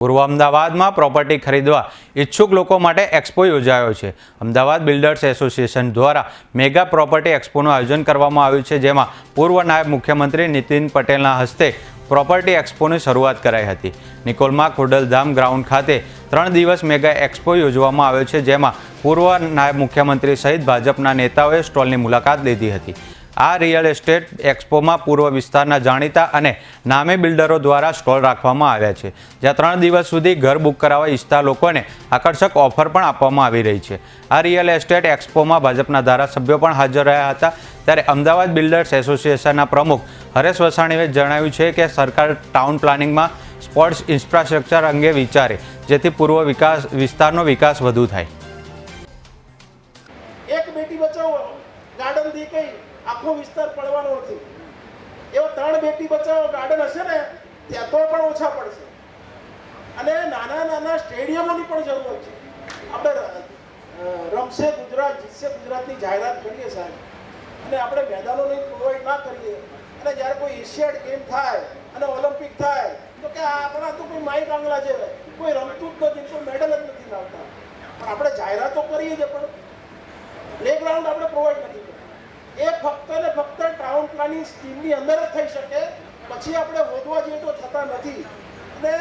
પૂર્વ અમદાવાદમાં પ્રોપર્ટી ખરીદવા ઈચ્છુક લોકો માટે એક્સપો યોજાયો છે। અમદાવાદ બિલ્ડર્સ એસોસિએશન દ્વારા મેગા પ્રોપર્ટી એક્સપોનું આયોજન કરવામાં આવ્યું છે, જેમાં પૂર્વ નાયબ મુખ્યમંત્રી નીતિન પટેલના હસ્તે પ્રોપર્ટી એક્સપોની શરૂઆત કરાઈ હતી। નિકોલમાં ખોડલધામ ગ્રાઉન્ડ ખાતે 3 દિવસ મેગા એક્સપો યોજવામાં આવ્યો છે, જેમાં પૂર્વ નાયબ મુખ્યમંત્રી સહિત ભાજપના નેતાઓએ સ્ટોલની મુલાકાત લીધી હતી। આ રિયલ એસ્ટેટ એક્સપોમાં પૂર્વ વિસ્તારના જાણીતા અને નામી બિલ્ડરો દ્વારા સ્ટોલ રાખવામાં આવ્યા છે, જ્યાં 3 દિવસ સુધી ઘર બુક કરાવવા ઈચ્છતા લોકોને આકર્ષક ઓફર પણ આપવામાં આવી રહી છે। આ રિયલ એસ્ટેટ એક્સપોમાં ભાજપના ધારાસભ્યો પણ હાજર રહ્યા હતા। ત્યારે અમદાવાદ બિલ્ડર્સ એસોસિએશનના પ્રમુખ હરેશ વસાણીએ જણાવ્યું છે કે સરકાર ટાઉન પ્લાનિંગમાં સ્પોર્ટ્સ ઇન્ફ્રાસ્ટ્રક્ચર અંગે વિચારે, જેથી પૂર્વ વિસ્તારનો વિકાસ વધુ થાય। એક બેટી બચાવો ગાર્ડન થી કઈ આખો વિસ્તાર પડવાનો નથી। એવો 3 બેટી બચાવો ગાર્ડન હશે ને ત્યાં તો પણ ઓછા પડશે। અને નાના નાના સ્ટેડિયમોની પણ જરૂર છે। આપણે રમશે ગુજરાત જીતશે ગુજરાતની જાહેરાત કરીએ સાહેબ, અને આપણે મેદાનોની પ્રોવાઈડ ના કરીએ, અને જ્યારે કોઈ એશિયાડ ગેમ થાય અને ઓલિમ્પિક થાય તો કે આપણા તો કોઈ માઇક આંગળા છે, કોઈ રમતું જ નથી, કોઈ મેડલ જ નથી લાવતા। પણ આપણે જાહેરાતો કરીએ છીએ, પણ પ્લેગ્રાઉન્ડ આપણે પ્રોવાઈડ નથી કરતા। એ ફક્ત ને ફક્ત ટાઉન પ્લાનિંગ સ્કીમની અંદર જ થઈ શકે, પછી આપણે વધવા જઈએ તો થતા નથી। અને